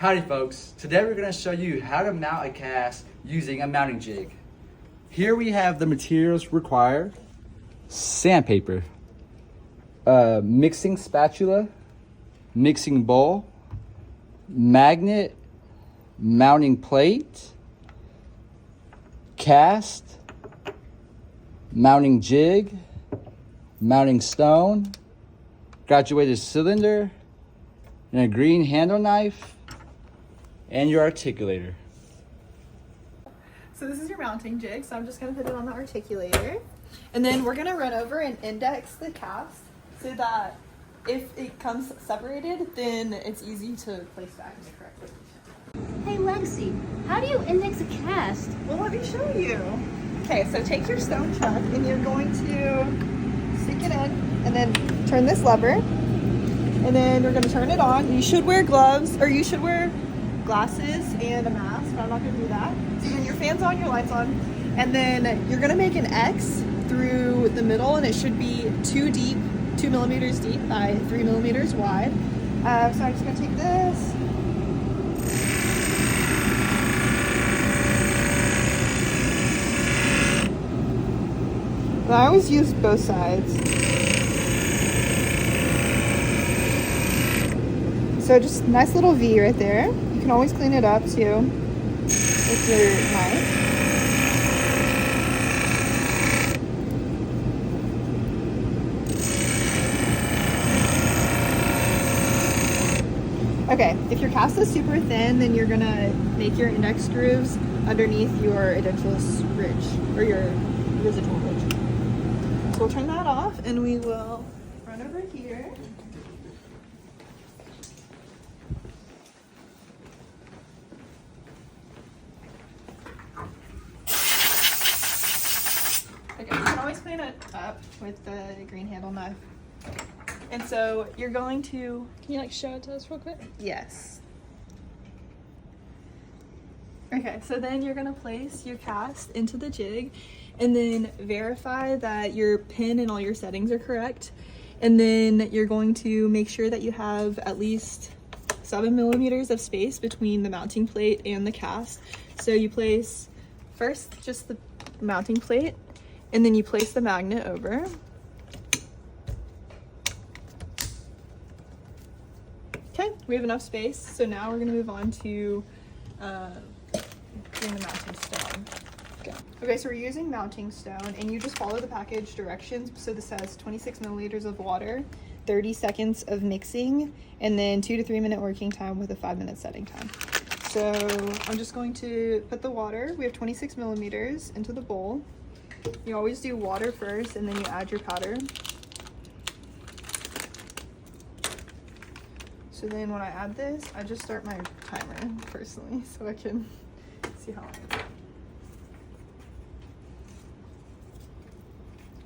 Howdy folks, today we're going to show you how to mount a cast using a mounting jig. Here we have the materials required: sandpaper, mixing spatula, mixing bowl, magnet, mounting plate, cast, mounting jig, mounting stone, graduated cylinder, and a green handle knife, and your articulator. So this is your mounting jig, so I'm just going to put it on the articulator. And then we're going to run over and index the cast so that if it comes separated, then it's easy to place back in the correct position. Hey Lexi, how do you index a cast? Well, let me show you. Okay, so take your stone chuck and you're going to stick it in and then turn this lever. And then you're going to turn it on. You should wear gloves, or you should wear glasses and a mask, but I'm not going to do that. So then your fan's on, your light's on, and then you're going to make an X through the middle, and it should be 2 millimeters deep by 3 millimeters wide. So I'm just going to take this. I always use both sides. So just nice little V right there. You can always clean it up too with your knife. Okay, if your cast is super thin, then you're gonna make your index grooves underneath your edentulous ridge, or your residual ridge. So we'll turn that off and we will run over here. Okay, you can always clean it up with the green handle knife. And so you're going to... Can you like show it to us real quick? Yes. Okay, so then you're gonna place your cast into the jig and then verify that your pin and all your settings are correct. And then you're going to make sure that you have at least 7 millimeters of space between the mounting plate and the cast. So you place first just the mounting plate, and then you place the magnet over. Okay, we have enough space. So now we're gonna move on to doing the mounting stone. Okay, so we're using mounting stone, and you just follow the package directions. So this says 26 milliliters of water, 30 seconds of mixing, and then 2 to 3 minute working time with a 5-minute setting time. So I'm just going to put the water, we have 26 millimeters, into the bowl. You always do water first, and then you add your powder. So then when I add this, I just start my timer personally, so I can see how long it is.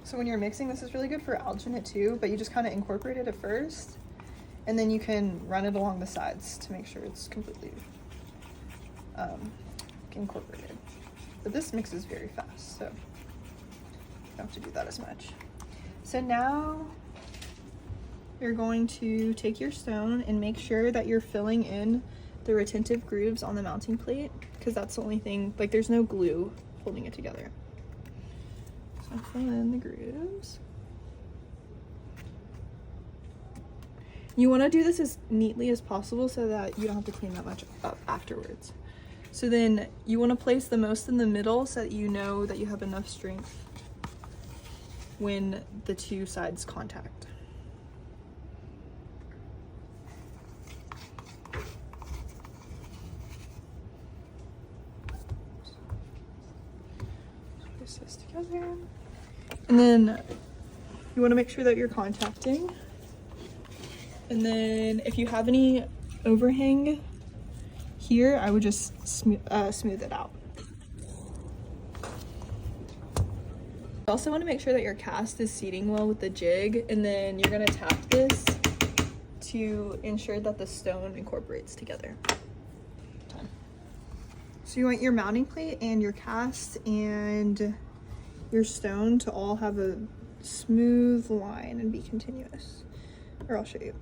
So when you're mixing, this is really good for alginate too, but you just kind of incorporate it at first, and then you can run it along the sides to make sure it's completely incorporated. But this mixes very fast, so you don't have to do that as much. So now you're going to take your stone and make sure that you're filling in the retentive grooves on the mounting plate, because that's the only thing, like there's no glue holding it together. So fill in the grooves. You want to do this as neatly as possible so that you don't have to clean that much up afterwards. So then you want to place the most in the middle so that you know that you have enough strength when the two sides contact. Place this together. And then you want to make sure that you're contacting. And then if you have any overhang here, I would just smooth it out. You also want to make sure that your cast is seating well with the jig, and then you're going to tap this to ensure that the stone incorporates together. So you want your mounting plate and your cast and your stone to all have a smooth line and be continuous. Or I'll show you.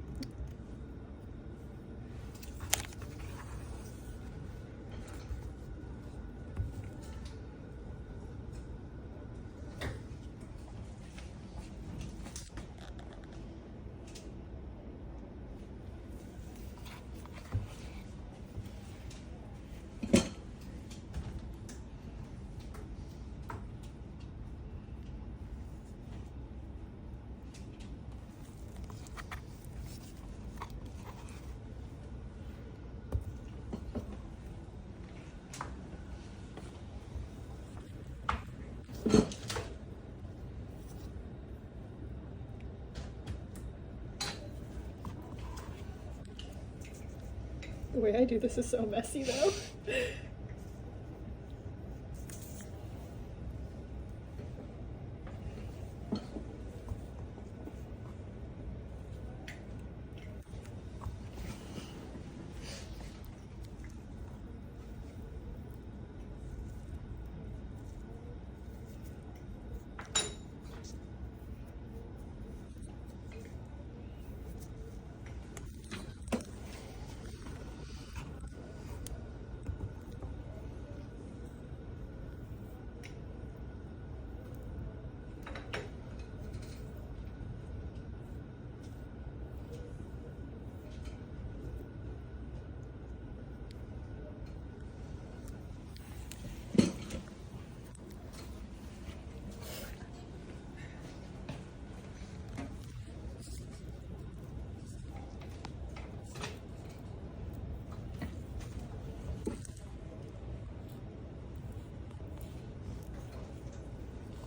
The way I do this is so messy though.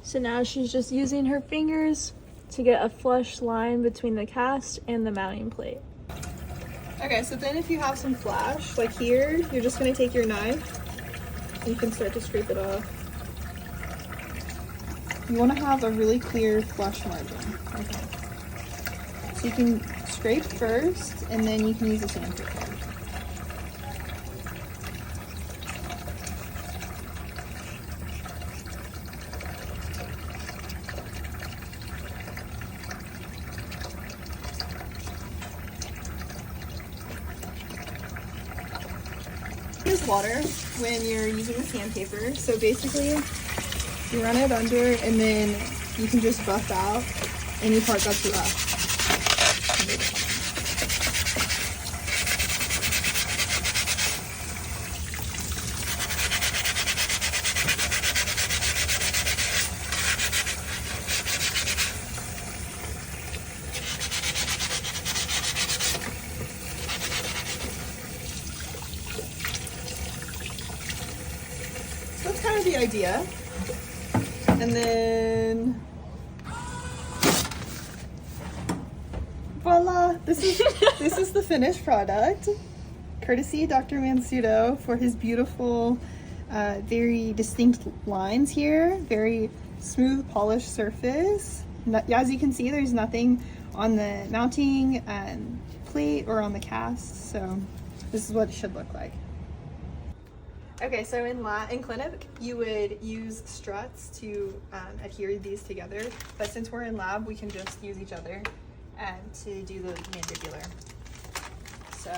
So now she's just using her fingers to get a flush line between the cast and the mounting plate. Okay, so then if you have some flash, like here, you're just gonna take your knife and you can start to scrape it off. You wanna have a really clear flush margin. Okay. So you can scrape first and then you can use a sandpaper. Use water when you're using the sandpaper. So basically, you run it under and then you can just buff out any part that's rough. So that's kind of the idea. And then voila, this is the finished product. Courtesy Dr. Mansudo for his beautiful, very distinct lines here. Very smooth, polished surface. As you can see, there's nothing on the mounting plate or on the cast. So this is what it should look like. Okay, so in clinic, you would use struts to adhere these together, but since we're in lab, we can just use each other to do the mandibular. So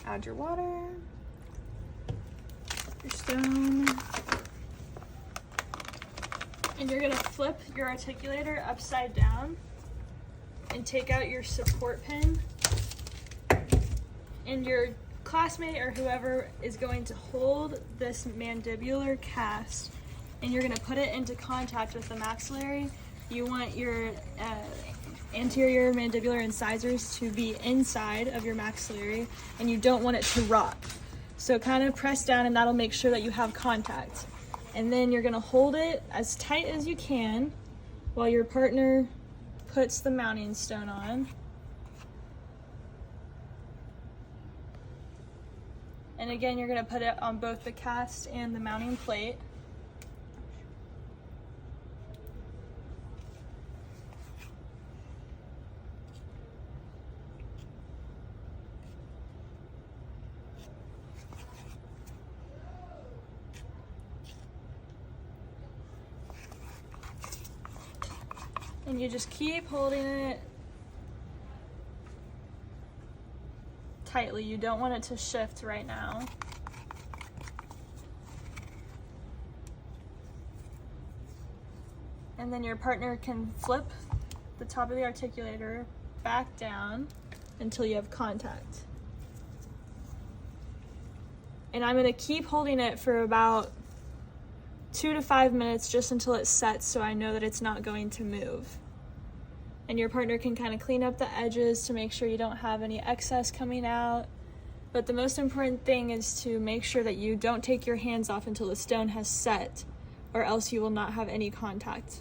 add your water, your stone. And you're gonna flip your articulator upside down and take out your support pin, and your classmate or whoever is going to hold this mandibular cast, and you're going to put it into contact with the maxillary. You want your anterior mandibular incisors to be inside of your maxillary, and you don't want it to rock. So kind of press down, and that'll make sure that you have contact. And then you're going to hold it as tight as you can while your partner puts the mounting stone on. And again, you're gonna put it on both the cast and the mounting plate. And you just keep holding it tightly. You don't want it to shift right now. And then your partner can flip the top of the articulator back down until you have contact. And I'm gonna keep holding it for about 2 to 5 minutes just until it sets, so I know that it's not going to move. And your partner can kind of clean up the edges to make sure you don't have any excess coming out. But the most important thing is to make sure that you don't take your hands off until the stone has set, or else you will not have any contact.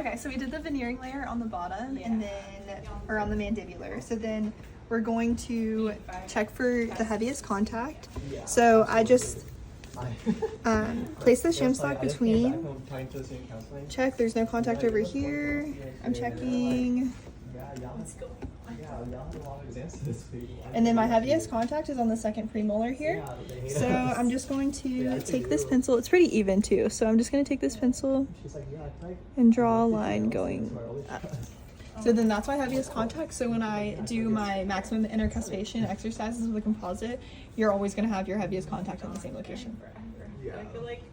Okay, so we did the veneering layer on the bottom and then, or on the mandibular. So then we're going to check for the heaviest contact. So I just place the shim stock between. Check, there's no contact over here. I'm checking. And then my heaviest contact is on the second premolar here. So I'm just going to take this pencil. It's pretty even too. So I'm just going to take this pencil and draw a line going up. So then that's my heaviest contact. So when I do my maximum intercuspation exercises with a composite, you're always going to have your heaviest contact in the same location. I feel like